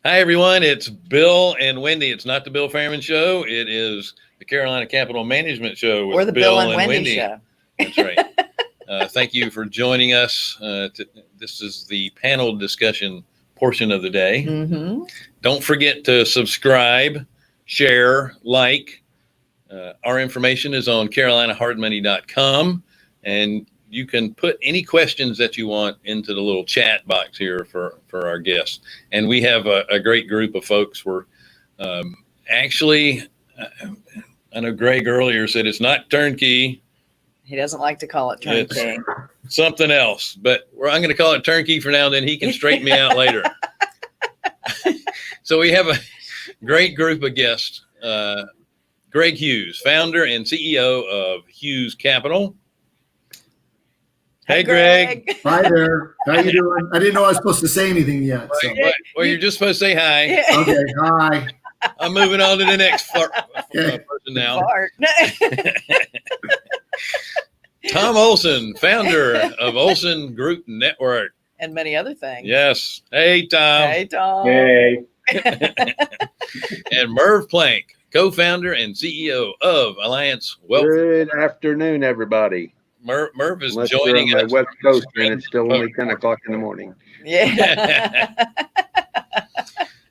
Hi, everyone. It's Bill and Wendy. It's not the Bill Fairman Show. It is the Carolina Capital Management Show with Or the Bill and Wendy Show. That's right. Thank you for joining us. This is the panel discussion portion of the day. Mm-hmm. Don't forget to subscribe, share, like. Our information is on carolinahardmoney.com, and you can put any questions that you want into the little chat box here for our guests. And we have a great group of folks. We're actually, I know Greg earlier said it's not turnkey. He doesn't like to call it turnkey. It's something else, but I'm going to call it turnkey for now, and then he can straighten me out later. So we have a great group of guests. Greg Hughes, founder and CEO of Hughes Capital. Hey, Greg. Hi there. How you doing? I didn't know I was supposed to say anything yet. So. Well, you're just supposed to say hi. Okay, hi. I'm moving on to the next person now. Tom Olson, founder of Olson Group Network. And many other things. Yes. Hey, Tom. Hey, Tom. Hey. And Merv Plank, co-founder and CEO of Alliance Wealth. Good afternoon, everybody. Merv is Unless joining you're on us. the West Coast and it's still only 10 o'clock in the morning. Yeah.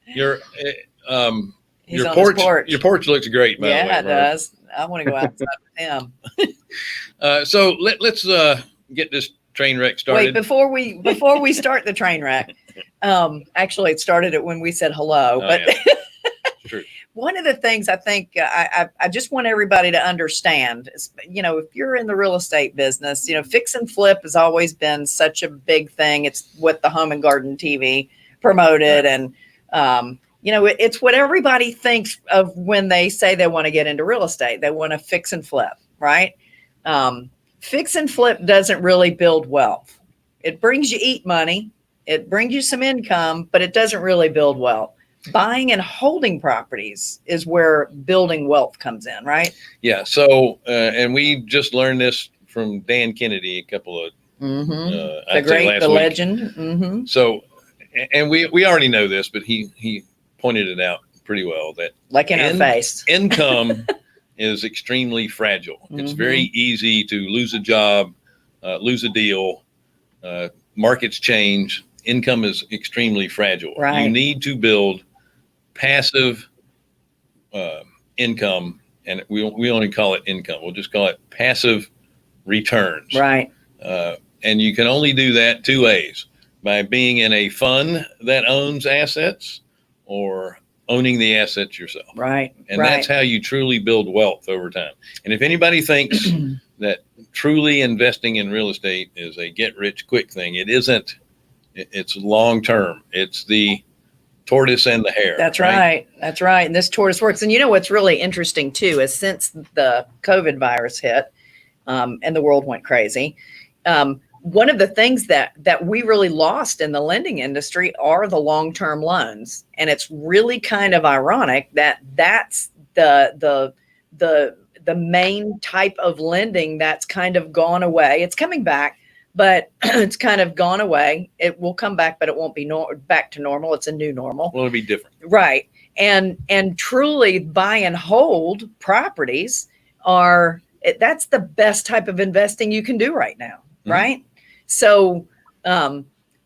Your He's on his porch. Your porch looks great, by the way. Yeah, it Merv. does. I want to go outside with him. So let's get this train wreck started. Wait, before we start the train wreck, actually it started at when we said hello, but Yeah. True. One of the things I think I just want everybody to understand is, if you're in the real estate business, fix and flip has always been such a big thing. It's what the Home and Garden TV promoted. And, it's what everybody thinks of when they say they want to get into real estate. They want to fix and flip, right? Fix and flip doesn't really build wealth. It brings you eat money. It brings you some income, but it doesn't really build wealth. Buying and holding properties is where building wealth comes in, right? Yeah. So, and we just learned this from Dan Kennedy a couple of, the legend. Mm-hmm. So, and we already know this, but he pointed it out pretty well that like in our face, income is extremely fragile. It's very easy to lose a job, lose a deal, markets change. Income is extremely fragile. Right. You need to build passive income, and we only call it income. We'll just call it passive returns. Right. And you can only do that two ways: by being in a fund that owns assets, or owning the assets yourself. Right. And that's how you truly build wealth over time. And if anybody thinks that truly investing in real estate is a get-rich-quick thing, it isn't. It's long-term. It's the tortoise and the hare. That's right. That's right. And this tortoise works. And what's really interesting too is since the COVID virus hit and the world went crazy, one of the things that we really lost in the lending industry are the long-term loans. And it's really kind of ironic that that's the main type of lending that's kind of gone away. It's coming back, but it's kind of gone away. It will come back, but it won't be back to normal. It's a new normal. Well, it'll be different. Right. And truly buy and hold properties that's the best type of investing you can do right now. Mm-hmm. Right. So,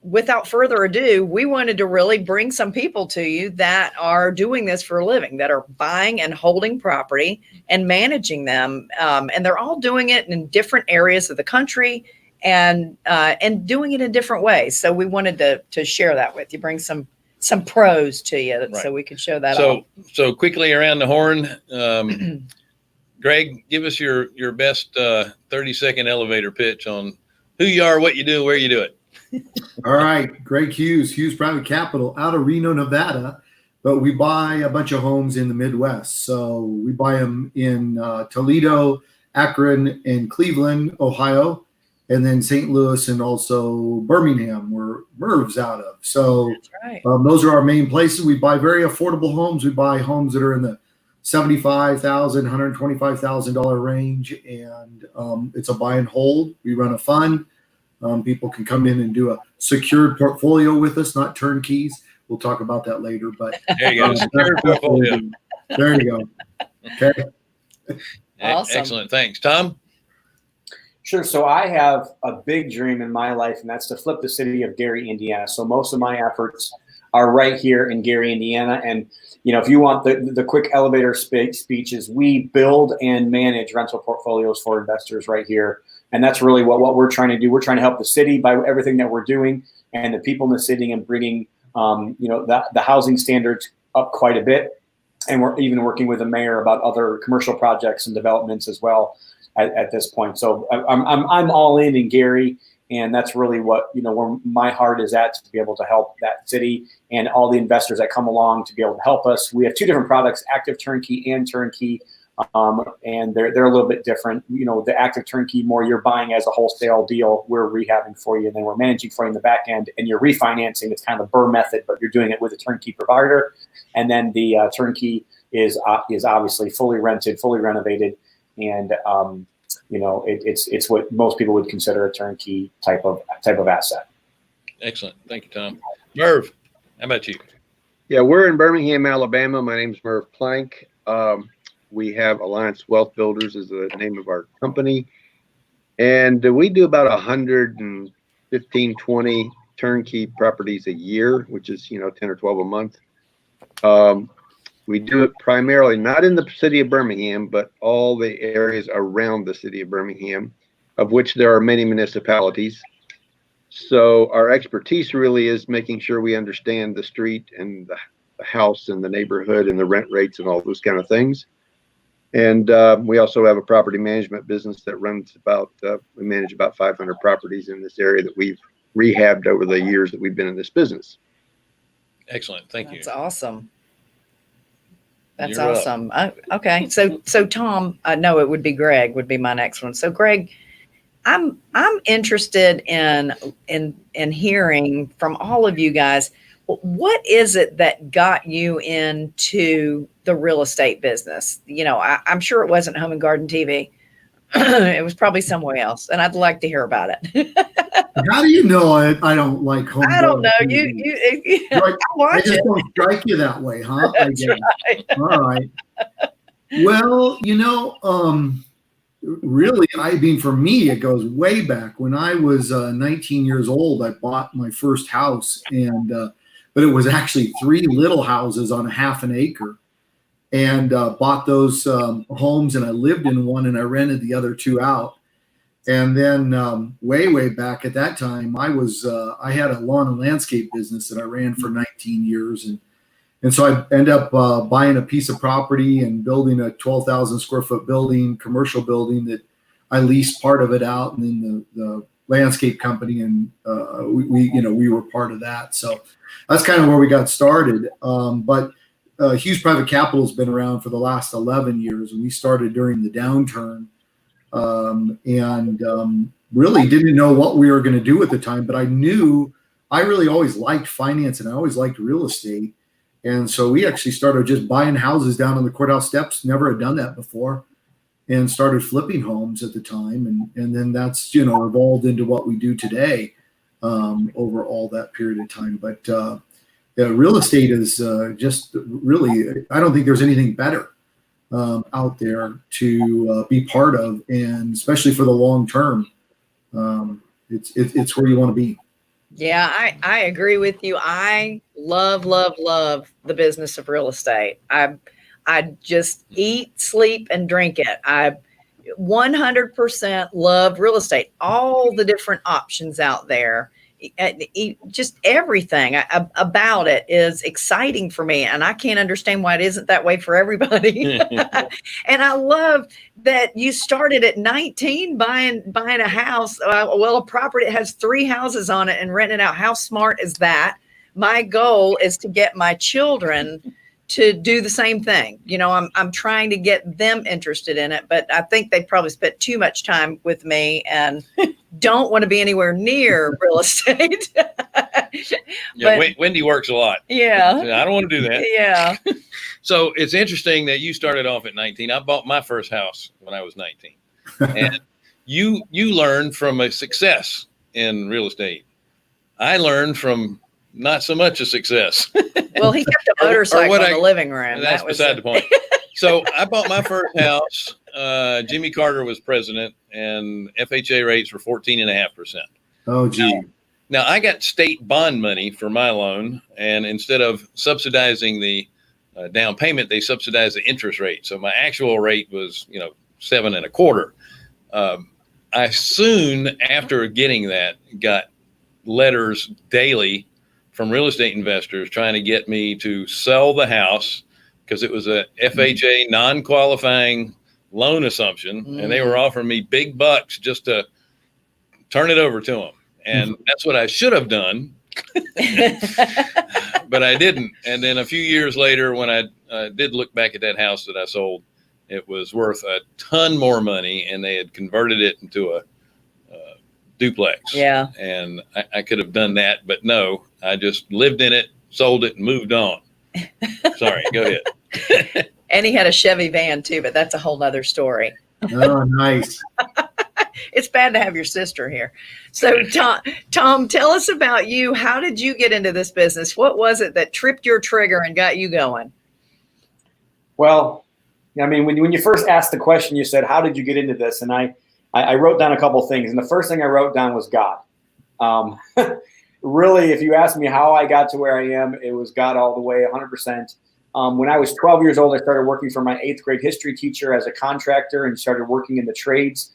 without further ado, we wanted to really bring some people to you that are doing this for a living, that are buying and holding property and managing them. And they're all doing it in different areas of the country and doing it in different ways. So we wanted to share that with you, bring some pros to you, right, so we could show that off. So quickly around the horn, Greg, give us your best 30-second elevator pitch on who you are, what you do, where you do it. All right. Greg Hughes Private Capital out of Reno, Nevada, but we buy a bunch of homes in the Midwest. So we buy them in Toledo, Akron, and Cleveland, Ohio, and then St. Louis and also Birmingham, where Merv's out of. So that's right. Those are our main places. We buy very affordable homes. We buy homes that are in the $75,000, $125,000 range, and it's a buy and hold. We run a fund. People can come in and do a secured portfolio with us, not turnkeys. we'll talk about that later. But There you go. Secure portfolio. there you go. Okay. Awesome. Excellent. Thanks. Tom? Sure. So I have a big dream in my life, and that's to flip the city of Gary, Indiana. So most of my efforts are right here in Gary, Indiana. And, if you want the quick elevator speech is we build and manage rental portfolios for investors right here. And that's really what we're trying to do. We're trying to help the city by everything that we're doing and the people in the city and bringing, the housing standards up quite a bit. And we're even working with the mayor about other commercial projects and developments as well at this point. So I'm all in Gary, and that's really what where my heart is at, to be able to help that city and all the investors that come along to be able to help us. We have two different products: active turnkey and turnkey, and they're a little bit different. The active turnkey, more you're buying as a wholesale deal. We're rehabbing for you, and then we're managing for you in the back end, and you're refinancing. It's kind of the BRRRR method, but you're doing it with a turnkey provider. And then the turnkey is obviously fully rented, fully renovated, and it's what most people would consider a turnkey type of asset. Excellent. Thank you, Tom. Merv, how about you? Yeah, we're in Birmingham, Alabama. My name is Merv Plank. We have Alliance Wealth Builders is the name of our company. And we do about 115, 20 turnkey properties a year, which is, 10 or 12 a month. We do it primarily not in the city of Birmingham, but all the areas around the city of Birmingham, of which there are many municipalities. So our expertise really is making sure we understand the street and the house and the neighborhood and the rent rates and all those kind of things. And we also have a property management business that runs we manage about 500 properties in this area that we've rehabbed over the years that we've been in this business. Excellent. Thank you. That's awesome. That's You're up. awesome. Okay. So Tom, no, it would be Greg would be my next one. So Greg, I'm interested in hearing from all of you guys, what is it that got you into the real estate business? I'm sure it wasn't Home and Garden TV. It was probably somewhere else, and I'd like to hear about it. How do you know I don't like home? I don't know. TV? I watch I just it. don't strike you that way, huh? That's right. All right. Well, really, for me, it goes way back. When I was 19 years old, I bought my first house, but it was actually 3 little houses on half an acre, and bought those homes, and I lived in one, and I rented the other 2 out. And then way back at that time, I had a lawn and landscape business that I ran for 19 years, and so I ended up buying a piece of property and building a 12,000 square foot building, commercial building that I leased part of it out, and then the landscape company, and we were part of that. So that's kind of where we got started. But Hughes Private Capital has been around for the last 11 years, and we started during the downturn. Really didn't know what we were going to do at the time, but I knew I really always liked finance and I always liked real estate. And so we actually started just buying houses down on the courthouse steps. Never had done that before, and started flipping homes at the time. And then that's, evolved into what we do today, over all that period of time. But, real estate is, just really, I don't think there's anything better out there to be part of, and especially for the long term. It's where you want to be. Yeah, I agree with you. I love the business of real estate. I just eat, sleep, and drink it. I 100% love real estate. All the different options out there, just everything about it is exciting for me, and I can't understand why it isn't that way for everybody. And I love that you started at 19 buying a house, a property that has 3 houses on it, and renting it out. How smart is that? My goal is to get my children to do the same thing. I'm trying to get them interested in it, but I think they probably spent too much time with me and don't want to be anywhere near real estate. Yeah, Wendy works a lot. Yeah. I don't want to do that. Yeah. So it's interesting that you started off at 19. I bought my first house when I was 19. And you learned from a success in real estate. I learned from not so much a success. Well, he kept a motorcycle what in the living room. That's That was beside the point. So I bought my first house. Jimmy Carter was president, and FHA rates were 14.5%. Oh, gee. Now I got state bond money for my loan, and instead of subsidizing the down payment, they subsidized the interest rate. So my actual rate was, 7.25%. I soon after getting that got letters daily from real estate investors trying to get me to sell the house because it was a FHA non-qualifying loan assumption, and they were offering me big bucks just to turn it over to them. And that's what I should have done, but I didn't. And then a few years later, when I did look back at that house that I sold, it was worth a ton more money, and they had converted it into a duplex. Yeah. And I could have done that, but no, I just lived in it, sold it, and moved on. Sorry, go ahead. And he had a Chevy van too, but that's a whole nother story. Oh, nice. It's bad to have your sister here. So Tom, tell us about you. How did you get into this business? What was it that tripped your trigger and got you going? Well, I mean, when you first asked the question, you said, how did you get into this? And I wrote down a couple of things. And the first thing I wrote down was God. Really, if you ask me how I got to where I am, it was God all the way, 100%. When I was 12 years old, I started working for my 8th grade history teacher as a contractor and started working in the trades.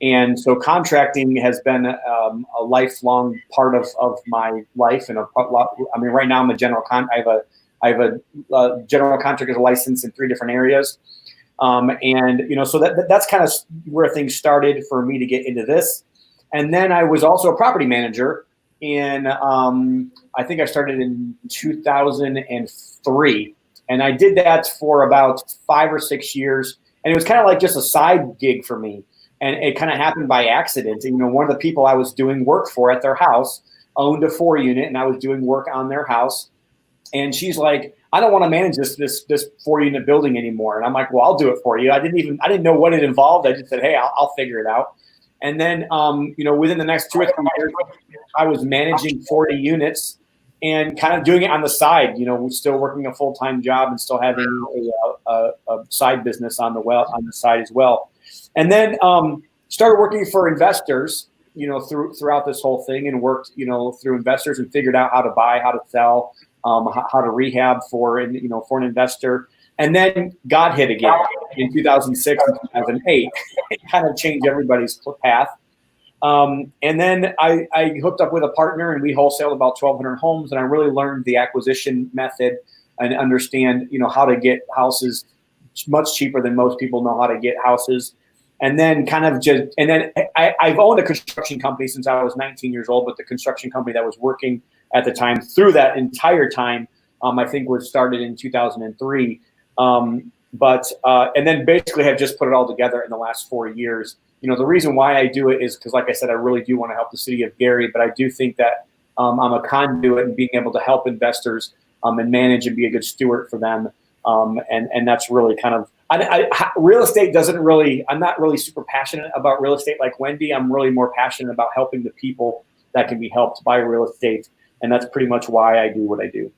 And so contracting has been a lifelong part of my life. And right now I'm a general I have a general contractor's license in 3 different areas. So that's kind of where things started for me to get into this. And then I was also a property manager in, I think I started in 2003. And I did that for about 5 or 6 years. And it was kind of like just a side gig for me. And it kind of happened by accident. And, one of the people I was doing work for at their house owned a 4-unit, and I was doing work on their house. And she's like, I don't want to manage this 4-unit building anymore. And I'm like, well, I'll do it for you. I didn't know what it involved. I just said, hey, I'll figure it out. And then, within the next 2 or 3 years, I was managing 40 units and kind of doing it on the side, still working a full-time job and still having a side business on the side as well. And then started working for investors, throughout this whole thing, and worked, through investors and figured out how to buy, how to sell, how to rehab for an investor. And then God hit again in 2006 and 2008. It kind of changed everybody's path. And then I hooked up with a partner, and we wholesaled about 1,200 homes. And I really learned the acquisition method and understand, how to get houses much cheaper than most people know how to get houses. And then I've owned a construction company since I was 19 years old, but the construction company that was working at the time through that entire time, I think was started in 2003. And then basically have just put it all together in the last 4 years. The reason why I do it is because, like I said, I really do want to help the city of Gary, but I do think that I'm a conduit and being able to help investors and manage and be a good steward for them. And that's really kind of, real estate doesn't really, I'm not really super passionate about real estate like Wendy. I'm really more passionate about helping the people that can be helped by real estate. And that's pretty much why I do what I do.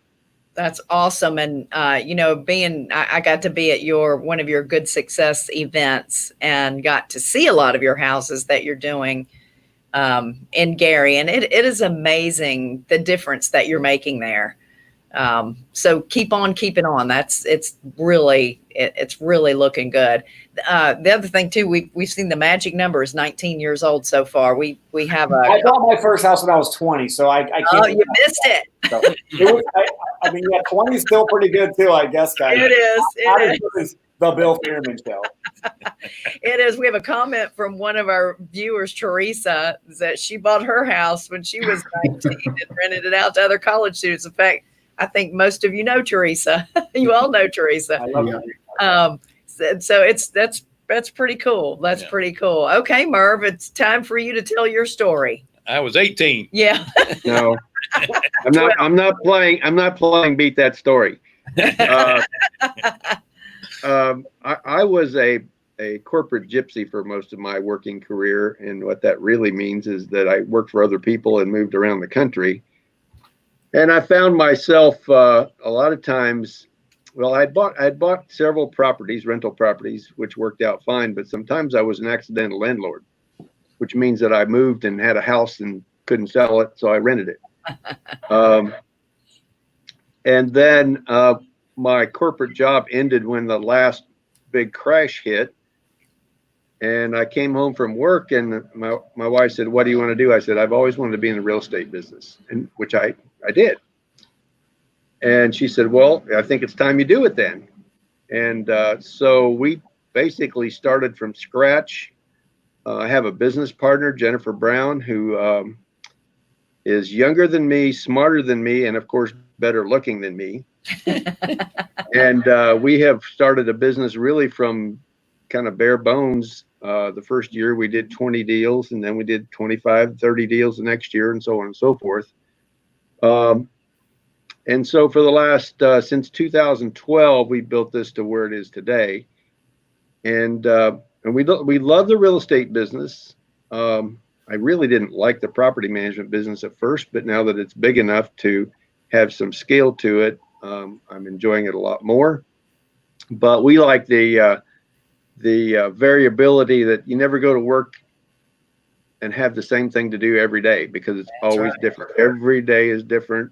That's awesome. And, I got to be at one of your Good Success events and got to see a lot of your houses that you're doing in Gary. And it is amazing the difference that you're making there. So keep on keeping on. It's really looking good. The other thing too, we've seen the magic number is 19 years old so far. We have I bought my first house when I was 20, so I can't. Oh, you missed it. So I mean, 20 is still pretty good too, I guess, guys. It is. It is the Bill Fearman show. It is. We have a comment from one of our viewers, Teresa, that she bought her house when she was 19 and rented it out to other college students. In fact, I think most of you know Teresa. You all know Teresa. I love it. So that's pretty cool. That's pretty cool. Okay, Merv, it's time for you to tell your story. I was 18. Yeah. No, I'm not playing beat that story. I was a corporate gypsy for most of my working career. And what that really means is that I worked for other people and moved around the country. And I found myself a lot of times, well, I'd bought several properties, rental properties, which worked out fine, but sometimes I was an accidental landlord, which means that I moved and had a house and couldn't sell it, so I rented it. And then my corporate job ended when the last big crash hit. And I came home from work, and my wife said, "What do you want to do?" I said, "I've always wanted to be in the real estate business," and which I did. And she said, "Well, I think it's time you do it then." And so we basically started from scratch. I have a business partner, Jennifer Brown, who is younger than me, smarter than me, and of course, better looking than me. And we have started a business really from kind of bare bones. The first year we did 20 deals, and then we did 25, 30 deals the next year, and so on and so forth. And so for the last, since 2012, we built this to where it is today. And we love the real estate business. I really didn't like the property management business at first, but now that it's big enough to have some scale to it, I'm enjoying it a lot more. But we like the variability that you never go to work and have the same thing to do every day, because it's always different. Every day is different.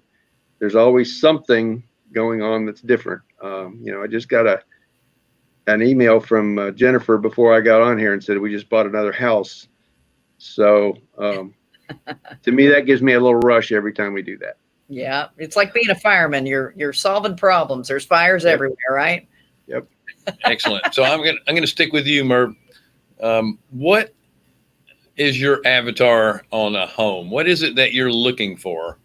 There's always something going on that's different. I just got an email from Jennifer before I got on here and said we just bought another house. So to me, that gives me a little rush every time we do that. Yeah, it's like being a fireman. You're solving problems. There's fires everywhere, right? Yep. Excellent. So I'm gonna stick with you, Merv. What is your avatar on a home? What is it that you're looking for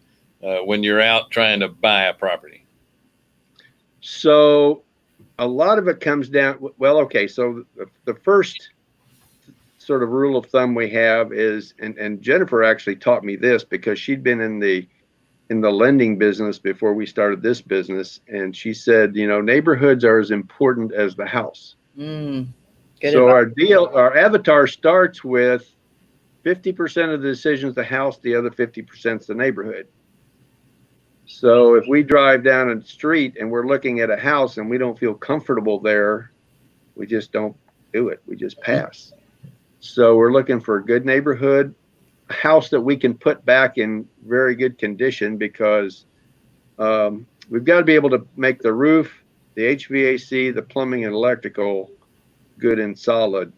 when you're out trying to buy a property? So a lot of it comes down, well, okay, so the first sort of rule of thumb we have is, and Jennifer actually taught me this because she'd been in the lending business before we started this business, and she said, neighborhoods are as important as the house. Good so advice. our avatar starts with 50% of the decisions the house, the other 50% is the neighborhood. So if we drive down a street and we're looking at a house and we don't feel comfortable there, we just don't do it. We just pass. So we're looking for a good neighborhood, a house that we can put back in very good condition, because we've got to be able to make the roof, the HVAC, the plumbing and electrical good and solid.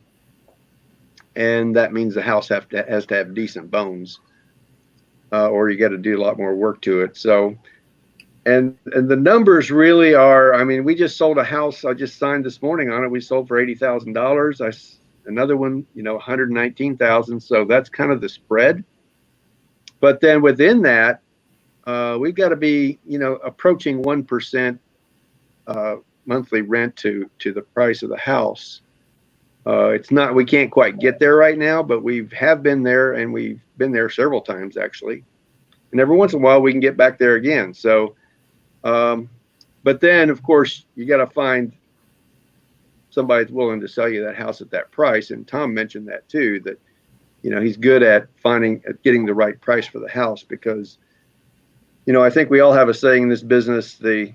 And that means the house has to have decent bones, or you got to do a lot more work to it. So, and the numbers really are, I mean, we just sold a house. I just signed this morning on it. We sold for $80,000. Another one, $119,000. So that's kind of the spread. But then within that, we've got to be, approaching 1% monthly rent to the price of the house. It's not, we can't quite get there right now, but we have been there, and we've been there several times actually. And every once in a while we can get back there again. So, but then of course you got to find somebody that's willing to sell you that house at that price. And Tom mentioned that too, that, he's good at getting the right price for the house, because, I think we all have a saying in this business, the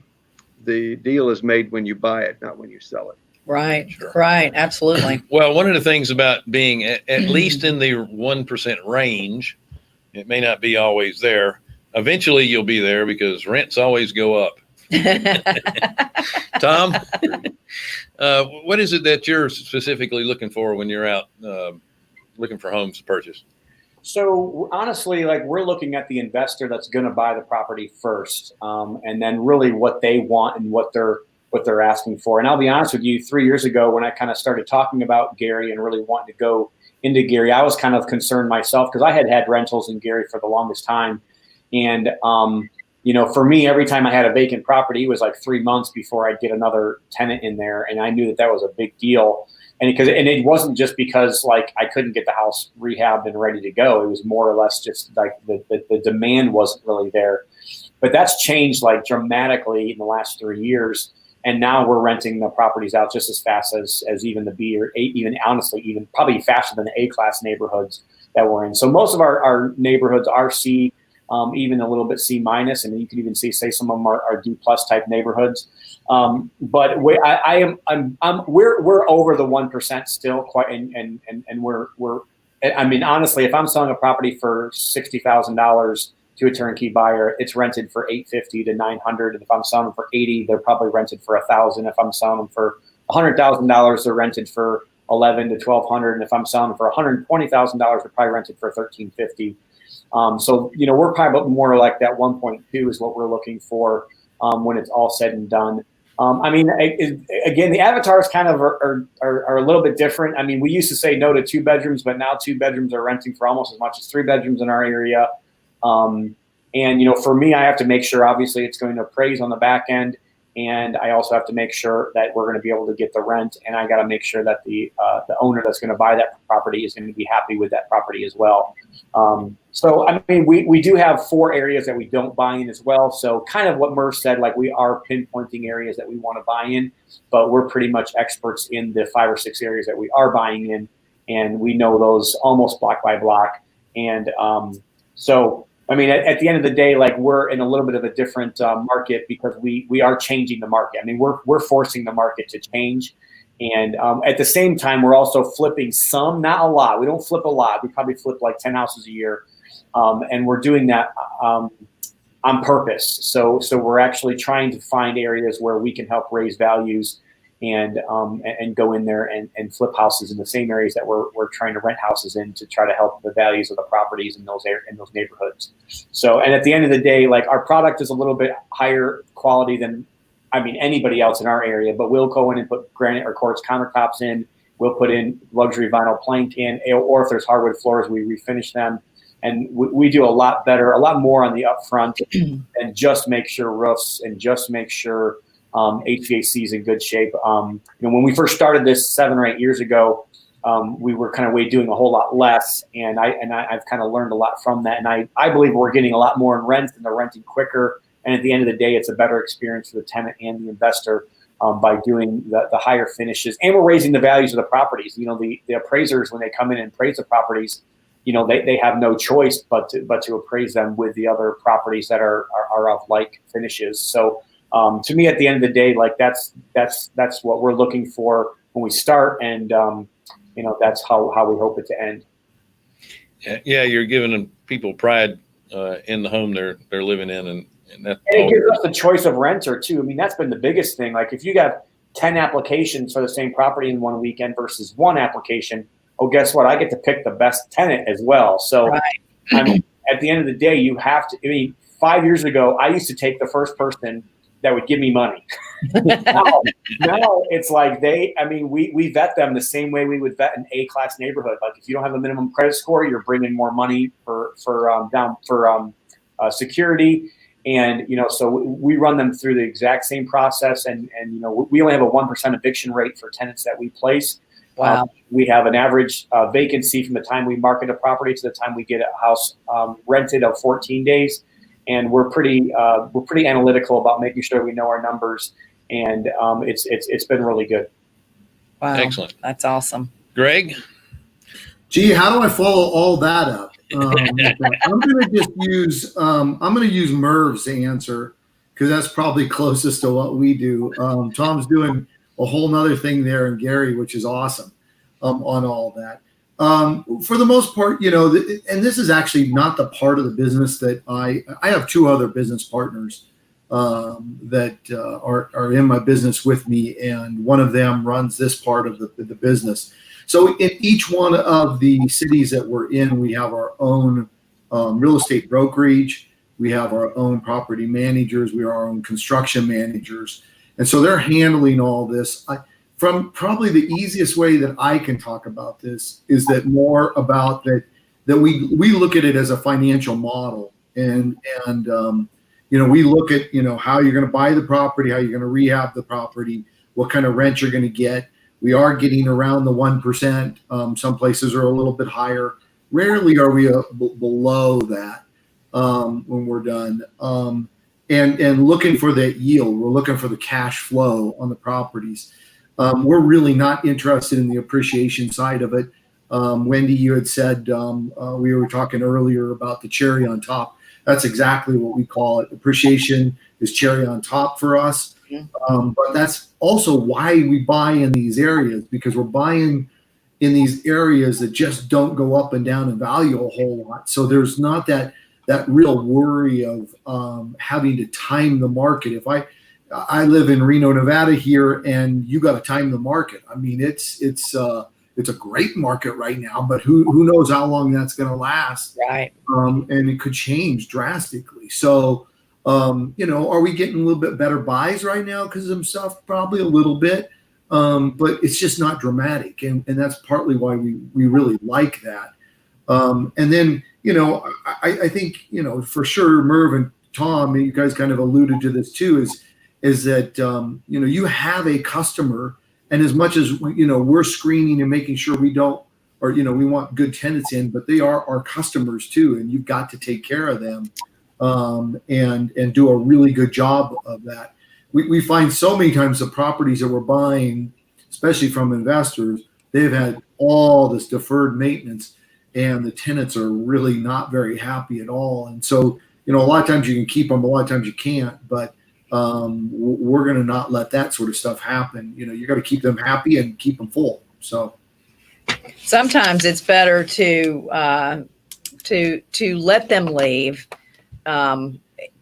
deal is made when you buy it, not when you sell it. Right. Sure. Right. Absolutely. Well, one of the things about being at least in the 1% range, it may not be always there. Eventually you'll be there, because rents always go up. Tom, what is it that you're specifically looking for when you're out looking for homes to purchase? So honestly, we're looking at the investor that's going to buy the property first, and then really what they want and what they're asking for. And I'll be honest with you, 3 years ago, when I kind of started talking about Gary and really wanting to go into Gary, I was kind of concerned myself, because I had rentals in Gary for the longest time. And, for me, every time I had a vacant property, it was like 3 months before I'd get another tenant in there. And I knew that was a big deal. And it wasn't just because I couldn't get the house rehabbed and ready to go. It was more or less just the demand wasn't really there. But that's changed dramatically in the last 3 years. And now we're renting the properties out just as fast as even the B or A, even honestly, even probably faster than the A-class neighborhoods that we're in. So most of our neighborhoods are C. even a little bit C minus, and you can even say some of them are D plus type neighborhoods. But we're over the 1% still quite, and we're I mean, honestly, if I'm selling a property for $60,000 to a turnkey buyer, it's rented for $850 to $900, and if I'm selling them for $80,000, they're probably rented for $1,000. If I'm selling them for $100,000, they're rented for $1,100 to $1,200, and if I'm selling them for $120,000, they're probably rented for $1,350. So we're probably more like that 1.2 is what we're looking for when it's all said and done. I mean, again, the avatars kind of are a little bit different. I mean, we used to say no to 2 bedrooms, but now 2 bedrooms are renting for almost as much as 3 bedrooms in our area. And for me, I have to make sure, obviously, it's going to appraise on the back end, and I also have to make sure that we're going to be able to get the rent, and I got to make sure that the owner that's going to buy that property is going to be happy with that property as well. So, I mean, we do have 4 areas that we don't buy in as well. So kind of what Murph said, like we are pinpointing areas that we want to buy in, but we're pretty much experts in the 5 or 6 areas that we are buying in, and we know those almost block by block. And so, I mean, at the end of the day, like we're in a little bit of a different market because we are changing the market. I mean, we're forcing the market to change. And at the same time, we're also flipping some, not a lot. We don't flip a lot. We probably flip like 10 houses a year. And we're doing that on purpose. So we're actually trying to find areas where we can help raise values and go in there and flip houses in the same areas that we're trying to rent houses in to try to help the values of the properties in those neighborhoods. So, and at the end of the day, like our product is a little bit higher quality than, I mean, anybody else in our area, but we'll go in and put granite or quartz countertops in. We'll put in luxury vinyl plank in, or if there's hardwood floors, we refinish them. And we do a lot better, a lot more on the upfront and just make sure roofs and just make sure HVAC is in good shape. When we first started this 7 or 8 years ago, we were kind of doing a whole lot less, and I've kind of learned a lot from that. And I believe we're getting a lot more in rent, and they're renting quicker. And at the end of the day, it's a better experience for the tenant and the investor by doing the higher finishes. And we're raising the values of the properties. The appraisers, when they come in and appraise the properties, they have no choice but to appraise them with the other properties that are of like finishes. So to me, at the end of the day, like that's what we're looking for when we start, and that's how we hope it to end. Yeah, you're giving people pride in the home they're living in, and that's and it gives us the choice of renter too. I mean, that's been the biggest thing. Like if you got 10 applications for the same property in one weekend versus 1 application, oh, guess what? I get to pick the best tenant as well. So Right. I mean, at the end of the day, you have to. I mean, 5 years ago, I used to take the first person that would give me money. now it's like we vet them the same way we would vet an A-class neighborhood. Like if you don't have a minimum credit score, you're bringing more money for security. And, so we run them through the exact same process. And we only have a 1% eviction rate for tenants that we place. Wow. We have an average vacancy from the time we market a property to the time we get a house rented of 14 days. And we're pretty analytical about making sure we know our numbers. And it's been really good. Wow. Excellent. That's awesome. Greg? Gee, how do I follow all that up? I'm going to just use Merv's answer because that's probably closest to what we do. Tom's doing a whole nother thing there, and Gary, which is awesome on all that. For the most part, and this is actually not the part of the business that I have 2 other business partners that are in my business with me, and one of them runs this part of the business. So in each one of the cities that we're in, we have our own real estate brokerage. We have our own property managers. We are our own construction managers. And so they're handling all this. From probably the easiest way that I can talk about this is that more about that we look at it as a financial model. And we look at, how you're going to buy the property, how you're going to rehab the property, what kind of rent you're going to get. We are getting around the 1%. Some places are a little bit higher. Rarely are we below that when we're done. And looking for that yield. We're looking for the cash flow on the properties. We're really not interested in the appreciation side of it. Wendy, you had said we were talking earlier about the cherry on top. that's exactly what we call it. Appreciation is cherry on top for us. But that's also why we buy in these areas, because we're buying in these areas that just don't go up and down in value a whole lot. So there's not that real worry of having to time the market. If I live in Reno, Nevada here, and you got to time the market. I mean, it's a great market right now, but who knows how long that's going to last? Right. And it could change drastically. So, are we getting a little bit better buys right now because of some stuff? Probably a little bit, but it's just not dramatic, and that's partly why we really like that. And then, I think, for sure, Merv and Tom, you guys kind of alluded to this too, is that, you have a customer, and as much as, we're screening and making sure we don't, or, we want good tenants in, but they are our customers too, and you've got to take care of them, and do a really good job of that. We find so many times the properties that we're buying, especially from investors, they've had all this deferred maintenance, and the tenants are really not very happy at all. And so, a lot of times you can keep them, a lot of times you can't, but we're going to not let that sort of stuff happen. You got to keep them happy and keep them full. So sometimes it's better to let them leave,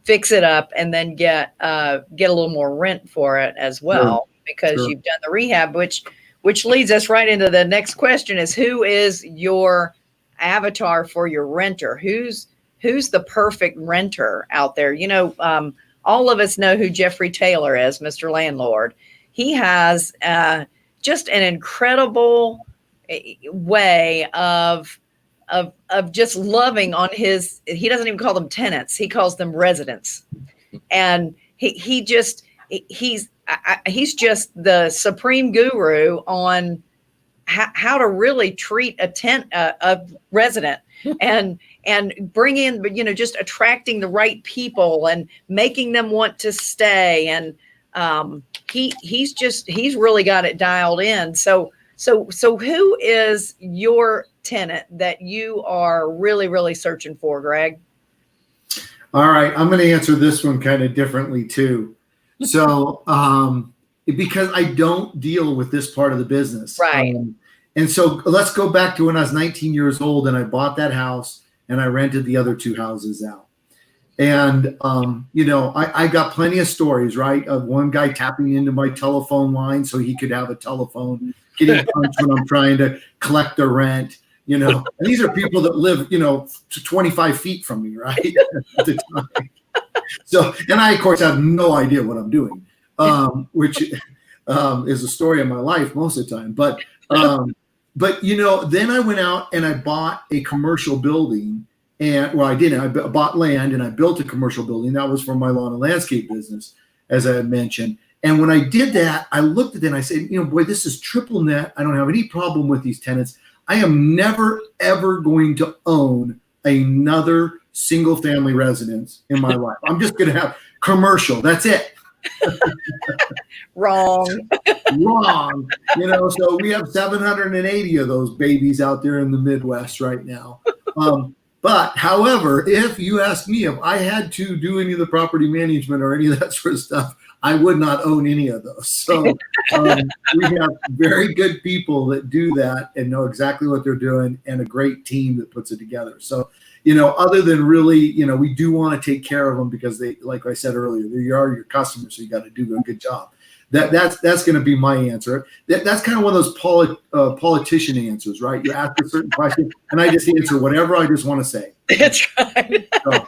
fix it up, and then get a little more rent for it as well, because you've done the rehab, which leads us right into the next question: is who is your avatar for your renter? Who's the perfect renter out there? All of us know who Jeffrey Taylor is, Mr. Landlord. He has just an incredible way of just loving on his, he doesn't even call them tenants, he calls them residents. And he's just the supreme guru on how to really treat a resident and bring in, just attracting the right people and making them want to stay. And he's really got it dialed in. So who is your tenant that you are really, really searching for, Greg? All right, I'm going to answer this one kind of differently too. So, because I don't deal with this part of the business. Right. And so let's go back to when I was 19 years old and I bought that house and I rented the other two houses out. And, I got plenty of stories, right, of one guy tapping into my telephone line so he could have a telephone, getting punched when I'm trying to collect the rent, And these are people that live, to 25 feet from me, right, at the time. So, and I, of course, have no idea what I'm doing, which is a story of my life most of the time. But then I went out and I bought a commercial building. And I didn't. I bought land and I built a commercial building. That was for my lawn and landscape business, as I had mentioned. And when I did that, I looked at it and I said, boy, this is triple net. I don't have any problem with these tenants. I am never, ever going to own another single family residence in my life. I'm just going to have commercial. That's it. Wrong. So we have 780 of those babies out there in the Midwest right now. But however, if you ask me if I had to do any of the property management or any of that sort of stuff, I would not own any of those. So we have very good people that do that and know exactly what they're doing, and a great team that puts it together. So, other than really, we do want to take care of them because they, like I said earlier, they are your customers, so you got to do a good job. That's going to be my answer. That's kind of one of those politician answers, right? You ask a certain question, and I just answer whatever I just want to say. That's right. So.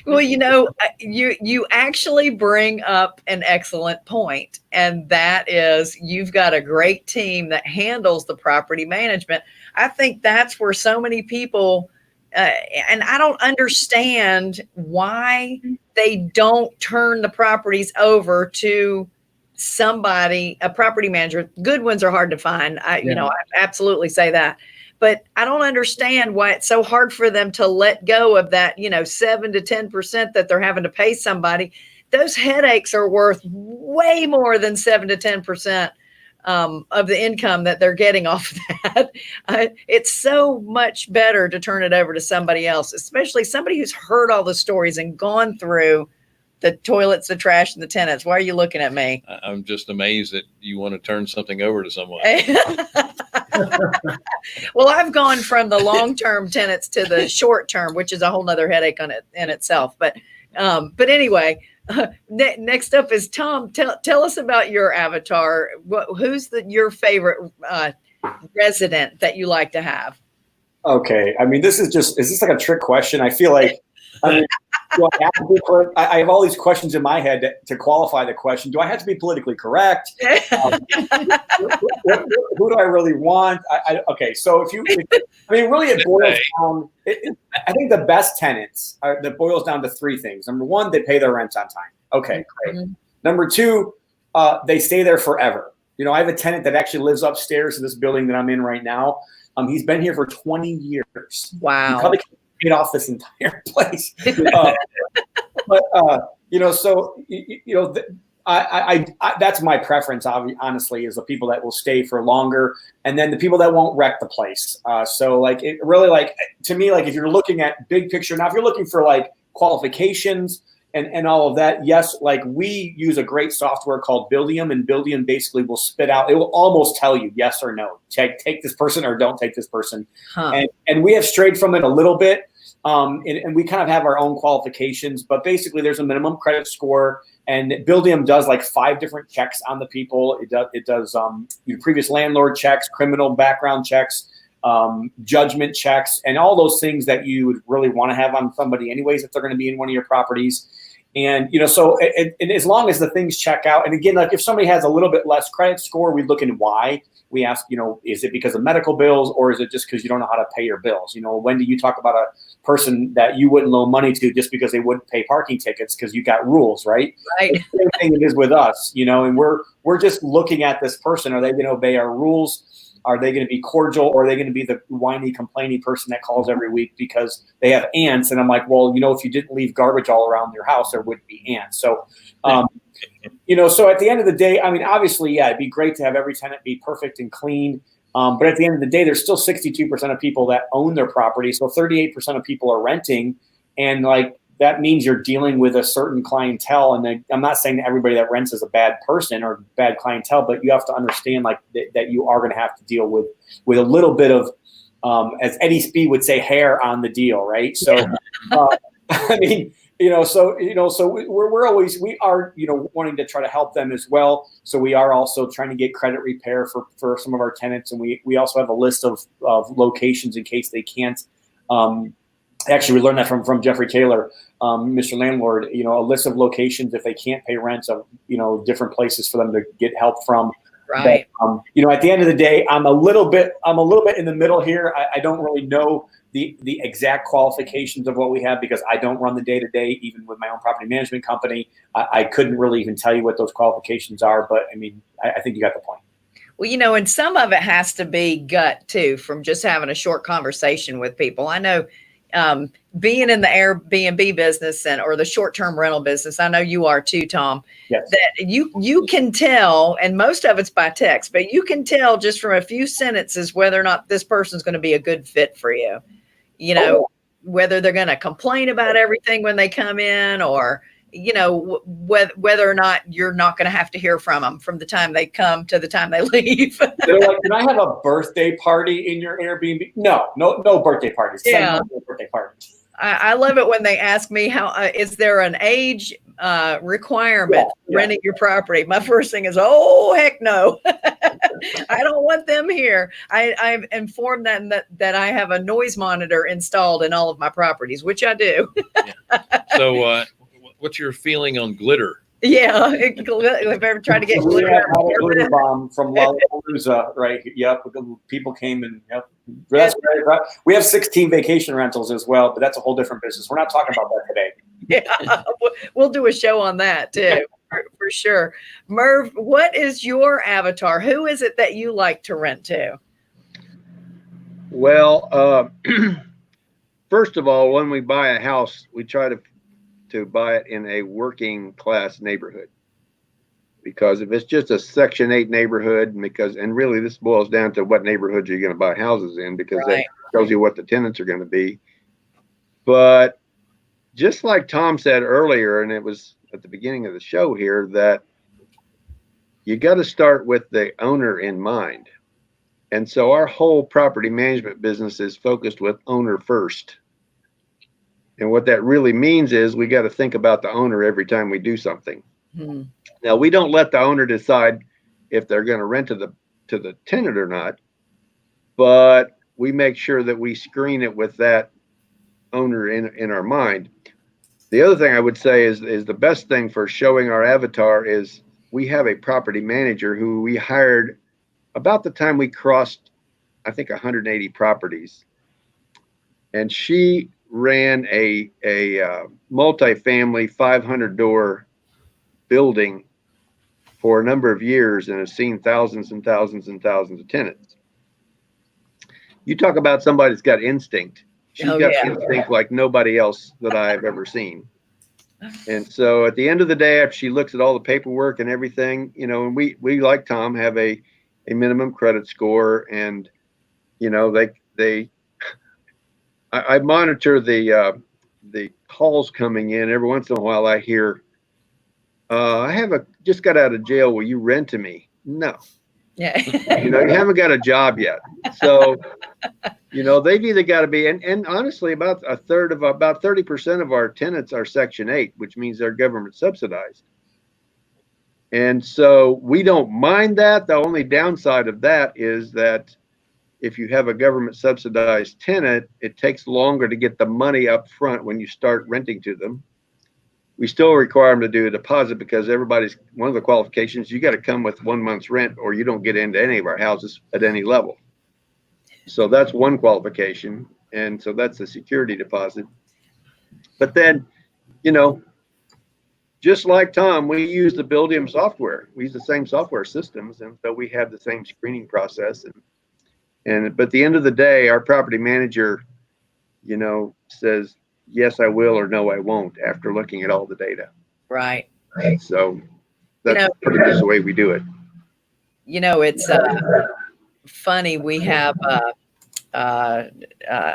Well, you actually bring up an excellent point, and that is you've got a great team that handles the property management. I think that's where so many people, and I don't understand why they don't turn the properties over to somebody, a property manager. Good ones are hard to find. I absolutely say that. But I don't understand why it's so hard for them to let go of that, 7 to 10% that they're having to pay somebody. Those headaches are worth way more than 7 to 10% of the income that they're getting off of that. It's so much better to turn it over to somebody else, especially somebody who's heard all the stories and gone through the toilets, the trash, and the tenants. Why are you looking at me? I'm just amazed that you want to turn something over to someone. Well, I've gone from the long-term tenants to the short-term, which is a whole nother headache in itself. But anyway, next up is Tom. Tell us about your avatar. Who's your favorite resident that you like to have? Okay, I mean, is this like a trick question? I feel like, I mean, do I have to be I have all these questions in my head to qualify the question. Do I have to be politically correct? Who do I really want? Okay, so really it boils down. I think the best tenants that boils down to three things. Number one, they pay their rent on time. Okay, great. Mm-hmm. Number two, they stay there forever. You know, I have a tenant that actually lives upstairs in this building that I'm in right now. He's been here for 20 years. Wow. He probably paid off this entire place. That's my preference, honestly, is the people that will stay for longer, and then the people that won't wreck the place. So like, it really, like, to me, like, if you're looking at big picture, now if you're looking for like qualifications and all of that, yes, like, we use a great software called Buildium, and Buildium basically will spit out, it will almost tell you yes or no, take this person or don't take this person. And we have strayed from it a little bit. And we kind of have our own qualifications, but basically there's a minimum credit score, and Buildium does like 5 different checks on the people. It does your previous landlord checks, criminal background checks, judgment checks, and all those things that you would really want to have on somebody anyways if they're going to be in one of your properties. And, you know, so and as long as the things check out, and again, like, if somebody has a little bit less credit score, we look into why. We ask, you know, is it because of medical bills, or is it just because you don't know how to pay your bills? You know, when do you talk about a person that you wouldn't loan money to just because they wouldn't pay parking tickets because you got rules, right? Right. The same thing it is with us, you know, and we're just looking at this person. Are they going to obey our rules? Are they going to be cordial, or are they going to be the whiny, complaining person that calls every week because they have ants? And I'm like, well, you know, if you didn't leave garbage all around your house, there wouldn't be ants. So, you know, so at the end of the day, I mean, obviously, yeah, it'd be great to have every tenant be perfect and clean. But at the end of the day, there's still 62% of people that own their property. So 38% of people are renting. And like, that means you're dealing with a certain clientele. And I'm not saying that everybody that rents is a bad person or bad clientele, but you have to understand, like, that you are going to have to deal with a little bit of, as Eddie Speed would say, hair on the deal, right? So, I mean, we are, you know, wanting to try to help them as well. So we are also trying to get credit repair for some of our tenants. And we also have a list of locations in case they can't. Actually, we learned that from Jeffrey Taylor, Mr. Landlord, you know, a list of locations if they can't pay rent, of, you know, different places for them to get help from. Right. But, you know, at the end of the day, I'm a little bit in the middle here. I don't really know the exact qualifications of what we have because I don't run the day-to-day, even with my own property management company. I couldn't really even tell you what those qualifications are, but I mean, I think you got the point. Well, you know, and some of it has to be gut too, from just having a short conversation with people. I know, being in the Airbnb business or the short-term rental business, I know you are too, Tom. Yes. That you can tell, and most of it's by text, but you can tell just from a few sentences whether or not this person's going to be a good fit for you. You know, whether they're going to complain about everything when they come in, or, you know, whether or not you're not going to have to hear from them from the time they come to the time they leave. They're like, can I have a birthday party in your Airbnb? No birthday parties. Yeah. No birthday parties. I love it when they ask me, is there an age requirement renting your property? My first thing is, oh, heck no. I don't want them here. I've informed them that I have a noise monitor installed in all of my properties, which I do. So what's your feeling on glitter? Yeah, if I ever tried to get glitter. We had a glitter bomb from Lollapalooza, right? Yep, people came and yep. That's right. We have 16 vacation rentals as well, but that's a whole different business. We're not talking about that today. Yeah, we'll do a show on that too, for sure. Merv, what is your avatar? Who is it that you like to rent to? Well, first of all, when we buy a house, we try to buy it in a working class neighborhood. because if it's just a Section 8 neighborhood, and really this boils down to what neighborhoods you're going to buy houses in, because that tells you what the tenants are going to be. But just like Tom said earlier, and it was at the beginning of the show here, that you got to start with the owner in mind. And so our whole property management business is focused with owner first. And what that really means is we got to think about the owner every time we do something. Now, we don't let the owner decide if they're going to rent to the tenant or not, but we make sure that we screen it with that owner in our mind. The other thing I would say is the best thing for showing our avatar is we have a property manager who we hired about the time we crossed, I think, 180 properties. And she ran a multifamily 500 door building for a number of years and has seen thousands and thousands and thousands of tenants. You talk about somebody that's got instinct. She's got instinct like nobody else that I've ever seen. And so at the end of the day, after she looks at all the paperwork and everything, you know, and we like Tom have a minimum credit score, and you know, I monitor the calls coming in. Every once in a while I hear, I just got out of jail. Will you rent to me? No. Yeah. You know, you haven't got a job yet. So, you know, they've either got to be, and honestly, about 30% of our tenants are Section 8, which means they're government subsidized. And so we don't mind that. The only downside of that is that if you have a government subsidized tenant, it takes longer to get the money up front when you start renting to them. We still require them to do a deposit because one of the qualifications, you got to come with 1 month's rent or you don't get into any of our houses at any level. So that's one qualification. And so that's a security deposit. But then, you know, just like Tom, we use the Buildium software. We use the same software systems. And so we have the same screening process. But at the end of the day, our property manager, you know, says, yes, I will, or no, I won't, after looking at all the data. Right. So that's pretty much the way we do it. You know, it's funny. We have, I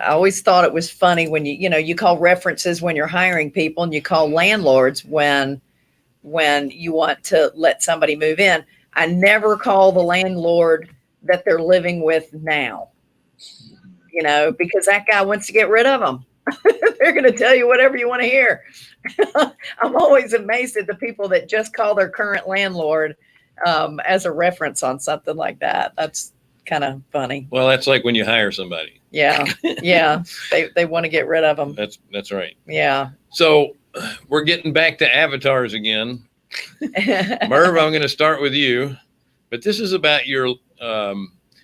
always thought it was funny when you call references when you're hiring people, and you call landlords when you want to let somebody move in. I never call the landlord that they're living with now, you know, because that guy wants to get rid of them. They're going to tell you whatever you want to hear. I'm always amazed at the people that just call their current landlord as a reference on something like that. That's kind of funny. Well, that's like when you hire somebody. Yeah. Yeah. They want to get rid of them. That's right. Yeah. So we're getting back to avatars again. Merv, I'm going to start with you, but this is about your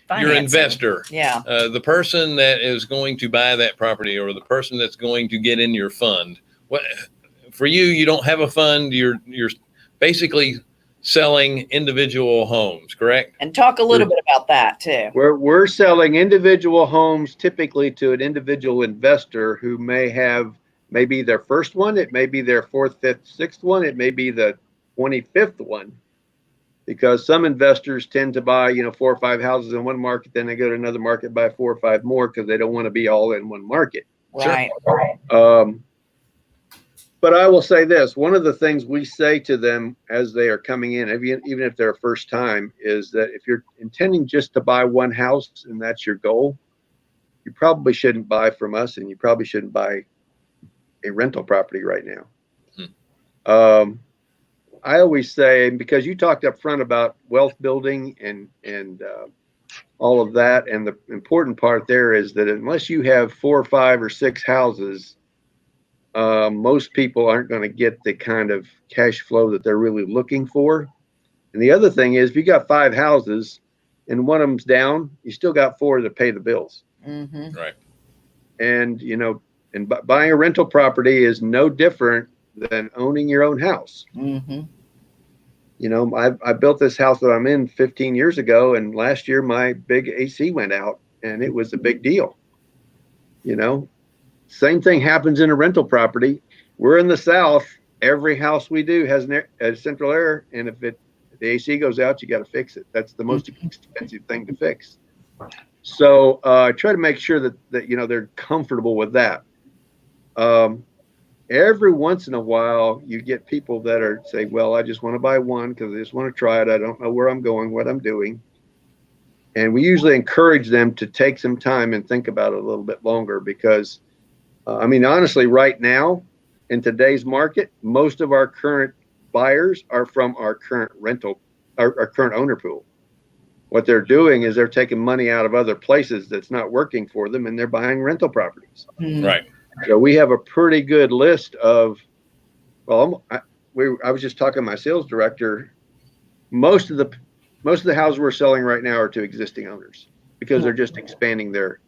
investor. Yeah. The person that is going to buy that property, or the person that's going to get in your fund. What for you? You don't have a fund. You're basically selling individual homes, correct? And talk a little bit about that too. We're selling individual homes typically to an individual investor who may be their first one. It may be their fourth, fifth, sixth one. It may be the 25th one. Because some investors tend to buy, 4 or 5 houses in one market, then they go to another market, buy 4 or 5 more because they don't want to be all in one market. Right. But I will say this, one of the things we say to them as they are coming in, even if they're first time, is that if you're intending just to buy one house and that's your goal, you probably shouldn't buy from us, and you probably shouldn't buy a rental property right now. I always say, because you talked up front about wealth building and all of that, and the important part there is that unless you have 4 or 5 or 6 houses, most people aren't going to get the kind of cash flow that they're really looking for. And the other thing is, if you got 5 houses and one of them's down, you still got 4 to pay the bills. Mm-hmm. Right. And buying a rental property is no different than owning your own house. Mm-hmm. I built this house that I'm in 15 years ago, and last year my big AC went out, and it was a big deal. Same thing happens in a rental property. We're in the South. Every house we do has a central air, and if If the AC goes out, you got to fix it. That's the most expensive thing to fix. So I try to make sure that they're comfortable with that. Every once in a while, you get people that say, well, I just want to buy one because I just want to try it. I don't know where I'm going, what I'm doing. And we usually encourage them to take some time and think about it a little bit longer because, honestly, right now in today's market, most of our current buyers are from our current our current owner pool. What they're doing is they're taking money out of other places that's not working for them, and they're buying rental properties. Right. So we have a pretty good list of, I was just talking to my sales director. Most of the houses we're selling right now are to existing owners because they're just expanding their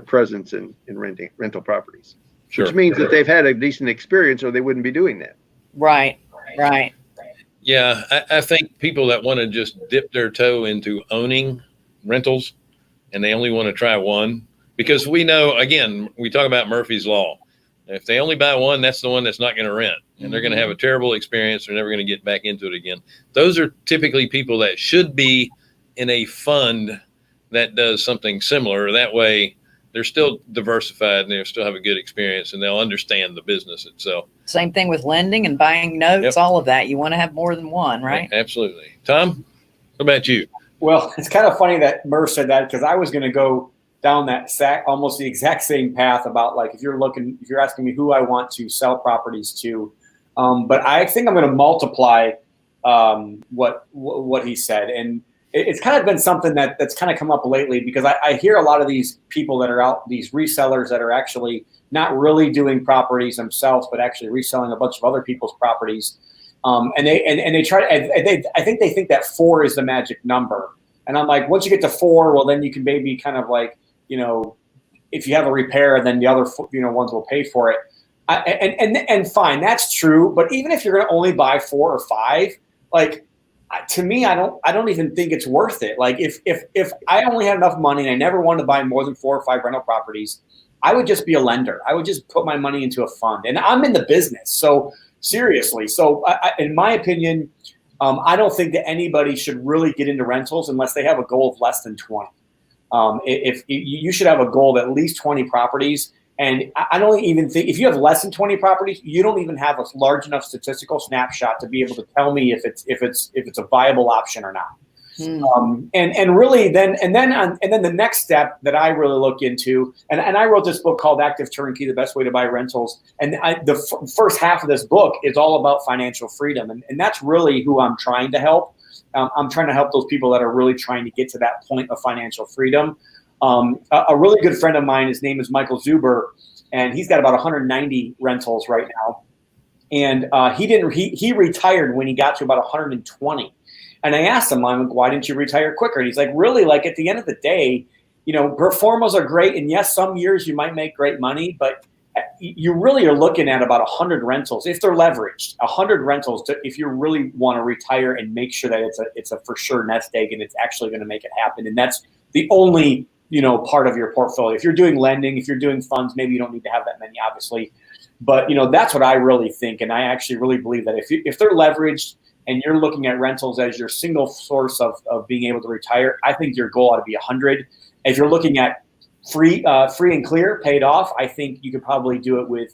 presence in rental properties, Sure. which means that they've had a decent experience or they wouldn't be doing that. Right. Yeah, I think people that want to just dip their toe into owning rentals and they only want to try one, because we know, again, we talk about Murphy's Law. If they only buy one, that's the one that's not going to rent, and they're going to have a terrible experience. They're never going to get back into it again. Those are typically people that should be in a fund that does something similar. That way, they're still diversified and they'll still have a good experience and they'll understand the business itself. Same thing with lending and buying notes, Yep. all of that. You want to have more than one, right? Absolutely. Tom, what about you? Well, it's kind of funny that Murph said that because I was going to go down that almost the exact same path about like if you're asking me who I want to sell properties to, but I think I'm going to multiply what he said, and it's kind of been something that's kind of come up lately because I hear a lot of these people that are out, these resellers that are actually not really doing properties themselves, but actually reselling a bunch of other people's properties. And they try to, I think they think that 4 is the magic number. And I'm like, once you get to 4, well, then you can maybe kind of like, if you have a repair, then the other, ones will pay for it. And fine, that's true. But even if you're going to only buy 4 or 5, like, to me, I don't even think it's worth it. Like if I only had enough money and I never wanted to buy more than 4 or 5 rental properties, I would just be a lender. I would just put my money into a fund, and I'm in the business. So seriously, in my opinion, I don't think that anybody should really get into rentals unless they have a goal of less than 20. If you should have a goal of at least 20 properties. And I don't even think if you have less than 20 properties, you don't even have a large enough statistical snapshot to be able to tell me if it's a viable option or not. And really then the next step that I really look into, and I wrote this book called Active Turnkey, the best way to buy rentals. And the first half of this book is all about financial freedom. And that's really who I'm trying to help. I'm trying to help those people that are really trying to get to that point of financial freedom. A really good friend of mine, his name is Michael Zuber, and he's got about 190 rentals right now. And he retired when he got to about 120. And I asked him, I'm like, why didn't you retire quicker? And he's like, really, like at the end of the day, performers are great. And yes, some years you might make great money, but you really are looking at about 100 rentals if they're leveraged, 100 rentals if you really want to retire and make sure that it's a for sure nest egg and it's actually going to make it happen. And that's the only part of your portfolio. If you're doing lending, if you're doing funds, maybe you don't need to have that many, obviously. But that's what I really think, and I actually really believe that if they're leveraged and you're looking at rentals as your single source of being able to retire, I think your goal ought to be 100. If you're looking at free and clear, paid off, I think you could probably do it with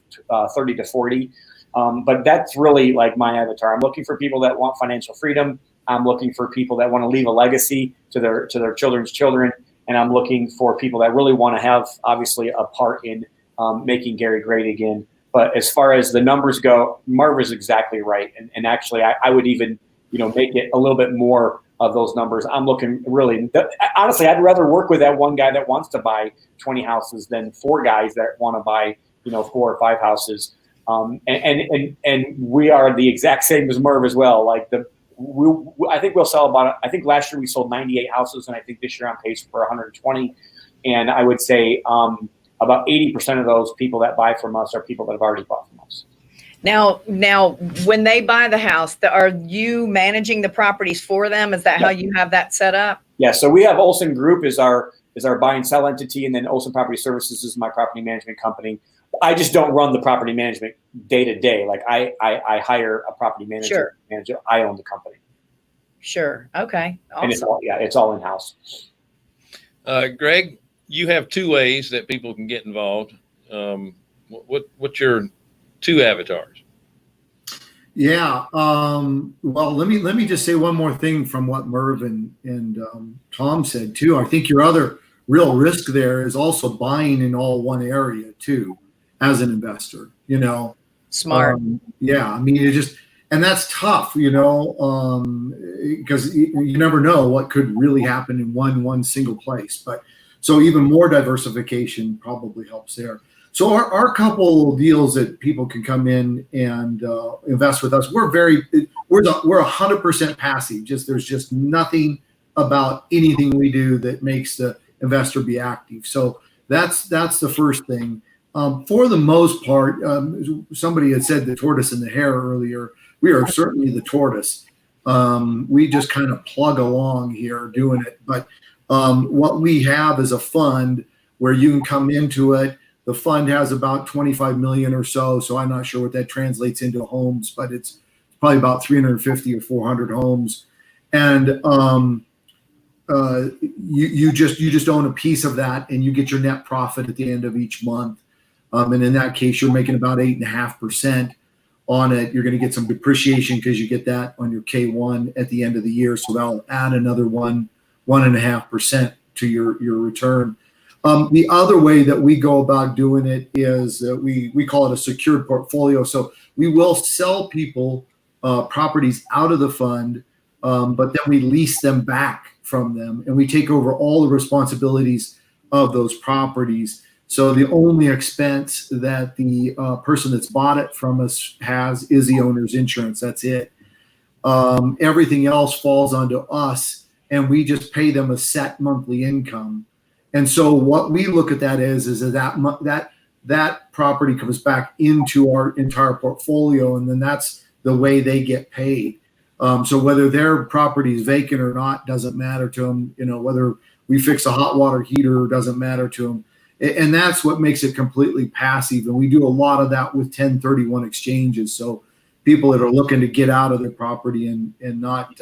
30 to 40. But that's really like my avatar. I'm looking for people that want financial freedom. I'm looking for people that want to leave a legacy to their children's children. And I'm looking for people that really want to have, obviously, a part in making Gary great again. But as far as the numbers go, Marv is exactly right. And actually, I would even, make it a little bit more of those numbers. I'm looking really, honestly, I'd rather work with that one guy that wants to buy 20 houses than 4 guys that want to buy, 4 or 5 houses. And we are the exact same as Merv as well. Like I think we'll sell I think last year we sold 98 houses, and I think this year on pace for 120. And I would say about 80% of those people that buy from us are people that have already bought from us. Now, when they buy the house, are you managing the properties for them? Is that how you have that set up? Yeah. So we have Olson Group is our buy and sell entity, and then Olson Property Services is my property management company. I just don't run the property management day to day. Like I hire a property manager. Sure. Manager. I own the company. Sure. Okay. And it's Awesome. it's all in house. Greg, you have two ways that people can get involved. What's your two avatars? Yeah. Well, let me just say one more thing from what Merv and Tom said too. I think your other real risk there is also buying in all one area too, as an investor. Smart. Yeah. I mean, and that's tough, because you never know what could really happen in one single place. But so even more diversification probably helps there. So our couple deals that people can come in and invest with us, we're 100% passive. There's just nothing about anything we do that makes the investor be active. So that's the first thing. For the most part, somebody had said the tortoise and the hare earlier. We are certainly the tortoise. We just kind of plug along here doing it. But what we have is a fund where you can come into it. The fund has about 25 million or so. So I'm not sure what that translates into homes, but it's probably about 350 or 400 homes. And you just own a piece of that, and you get your net profit at the end of each month. And in that case, you're making about 8.5% on it. You're going to get some depreciation because you get that on your K1 at the end of the year. So that'll add another 1.5% to your return. The other way that we go about doing it is we call it a secured portfolio. So we will sell people properties out of the fund, but then we lease them back from them, and we take over all the responsibilities of those properties. So the only expense that the person that's bought it from us has is the owner's insurance. That's it. Everything else falls onto us, and we just pay them a set monthly income. And so what we look at that is that property comes back into our entire portfolio, and then that's the way they get paid. So whether their property is vacant or not doesn't matter to them. Whether we fix a hot water heater doesn't matter to them. And that's what makes it completely passive. And we do a lot of that with 1031 exchanges. So people that are looking to get out of their property and not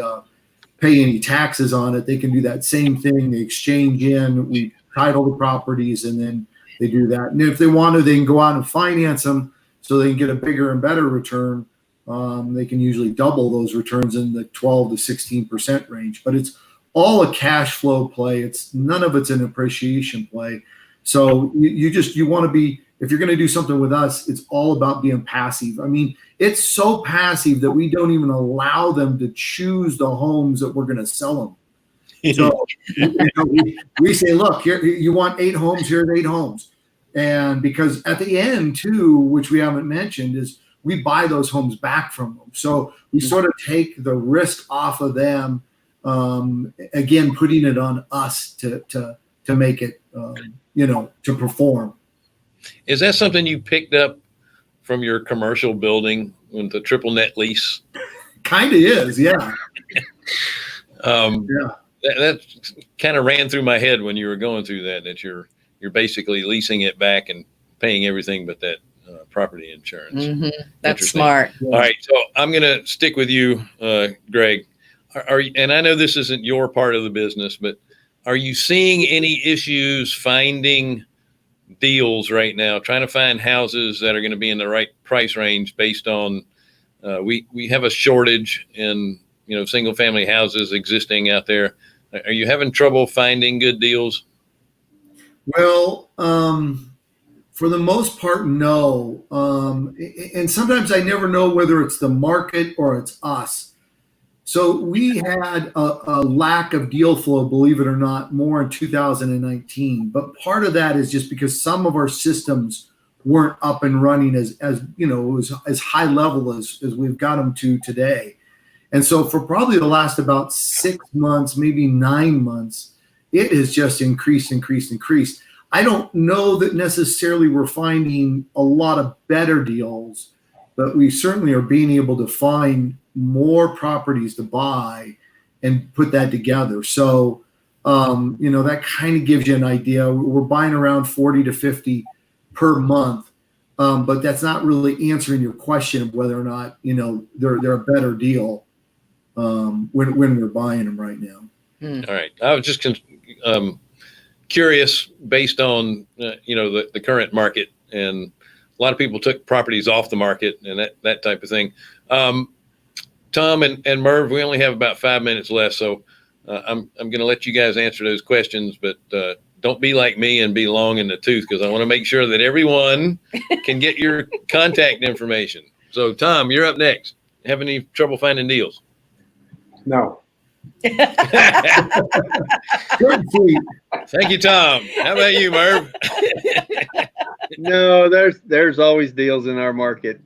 pay any taxes on it, they can do that same thing. They exchange in, we title the properties, and then they do that. And if they want to, they can go out and finance them so they can get a bigger and better return. They can usually double those returns in the 12 to 16% range. But it's all a cash flow play. None of it's an appreciation play. So you want to be, if you're going to do something with us, it's all about being passive. I mean, it's so passive that we don't even allow them to choose the homes that we're going to sell them. So we say, look, here, you want 8 homes, here's 8 homes. And because at the end too, which we haven't mentioned, is we buy those homes back from them. So we sort of take the risk off of them, again, putting it on us to make it, to perform. Is that something you picked up from your commercial building with the triple net lease? Kind of is, yeah. Yeah. That kind of ran through my head when you were going through that you're basically leasing it back and paying everything but that property insurance. Mm-hmm. That's smart. All right, so I'm going to stick with you, Greg. And I know this isn't your part of the business, but are you seeing any issues finding deals right now, trying to find houses that are going to be in the right price range based on we have a shortage in single family houses existing out there. Are you having trouble finding good deals? Well, for the most part, no. And sometimes I never know whether it's the market or it's us. So we had a lack of deal flow, believe it or not, more in 2019. But part of that is just because some of our systems weren't up and running as high level as we've got them to today. And so for probably the last about 6 months, maybe 9 months, it has just increased. I don't know that necessarily we're finding a lot of better deals, but we certainly are being able to find more properties to buy and put that together. So, that kind of gives you an idea. We're buying around 40 to 50 per month, but that's not really answering your question of whether or not, they're a better deal. when we're buying them right now. All right. I was just curious based on, the current market, and a lot of people took properties off the market and that type of thing. Tom and Merv, we only have about 5 minutes left, so I'm going to let you guys answer those questions, but don't be like me and be long in the tooth, because I want to make sure that everyone can get your contact information. So, Tom, you're up next. Have any trouble finding deals? No. Good fleet. Thank you, Tom. How about you, Merv? No, there's always deals in our market.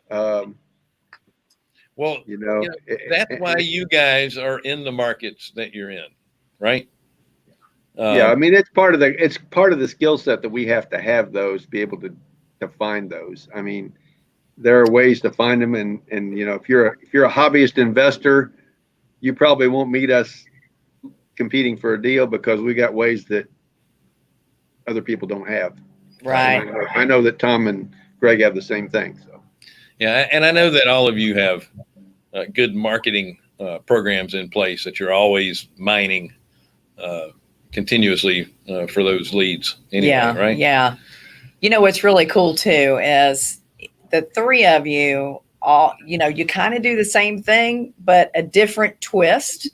Well, that's why you guys are in the markets that you're in, right? Yeah, I mean, it's part of the skill set that we have to have those, be able to find those. I mean, there are ways to find them, and if you're a hobbyist investor, you probably won't meet us competing for a deal, because we got ways that other people don't have. Right. I know that Tom and Greg have the same thing. So. Yeah, and I know that all of you have good marketing programs in place that you're always mining continuously for those leads. Anyway, right? Yeah. What's really cool too is the three of you all, you kind of do the same thing, but a different twist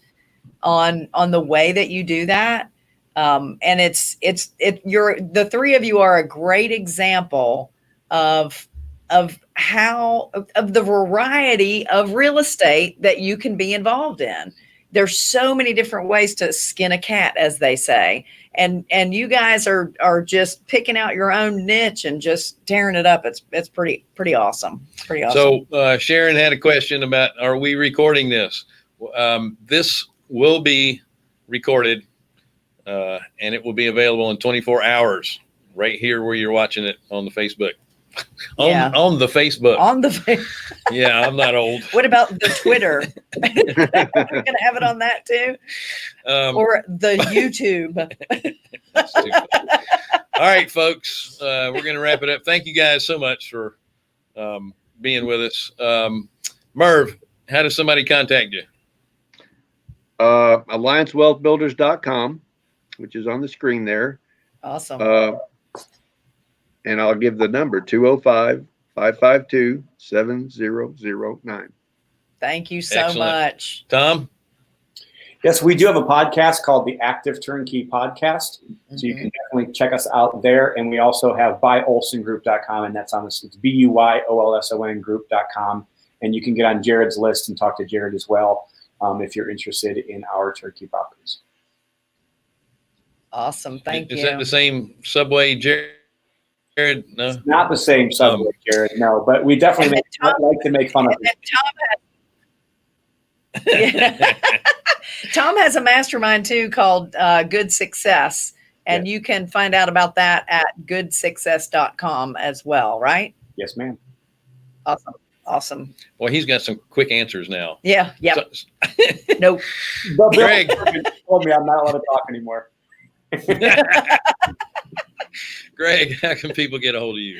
on the way that you do that. And the three of you are a great example of the variety of real estate that you can be involved in. There's so many different ways to skin a cat, as they say. And you guys are just picking out your own niche and just tearing it up. It's pretty awesome. Pretty awesome. So Sharon had a question about, are we recording this? This will be recorded, and it will be available in 24 hours right here where you're watching it on the Facebook. On the Facebook. Yeah, I'm not old. What about the Twitter? We're gonna have it on that too, or the YouTube. All right, folks, we're gonna wrap it up. Thank you guys so much for being with us. Merv, how does somebody contact you? AllianceWealthBuilders.com, which is on the screen there. Awesome. And I'll give the number 205-552-7009. Thank you so much. Tom? Yes, we do have a podcast called the Active Turnkey Podcast. So you can definitely check us out there. And we also have buyolsongroup.com, and that's on this. It's BUYOLSON group.com. And you can get on Jared's list and talk to Jared as well if you're interested in our turnkey properties. Awesome. Thank you. Is that the same Subway, Jared? No, it's not the same Subway, Jared. No, but we definitely like to make fun of it. Tom has a mastermind too called Good Success, and you can find out about that at goodsuccess.com as well, right? Yes, ma'am. Awesome. Well, he's got some quick answers now. Yeah. So, nope. Greg told me I'm not allowed to talk anymore. Greg, how can people get a hold of you?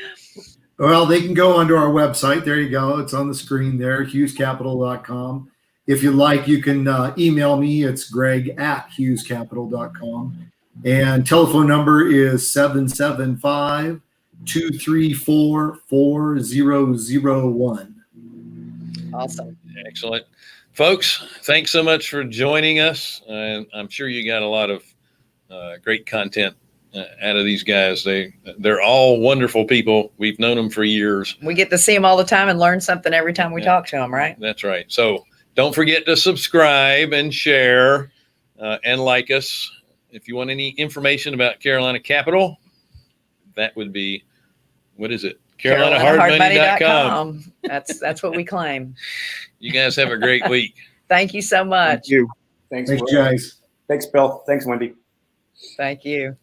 Well, they can go onto our website. There you go. It's on the screen there, hughescapital.com. If you like, you can email me. It's greg@hughescapital.com. And telephone number is 775-234-4001. Awesome. Excellent. Folks, thanks so much for joining us. And I'm sure you got a lot of great content out of these guys. They're all wonderful people. We've known them for years. We get to see them all the time and learn something every time we talk to them, right? That's right. So don't forget to subscribe and share and like us. If you want any information about Carolina Capital, that would be, what is it? CarolinaHardMoney.com. That's what we claim. You guys have a great week. Thank you so much. Thank you. Thanks, Thanks, guys. Thanks, Bill. Thanks, Wendy. Thank you.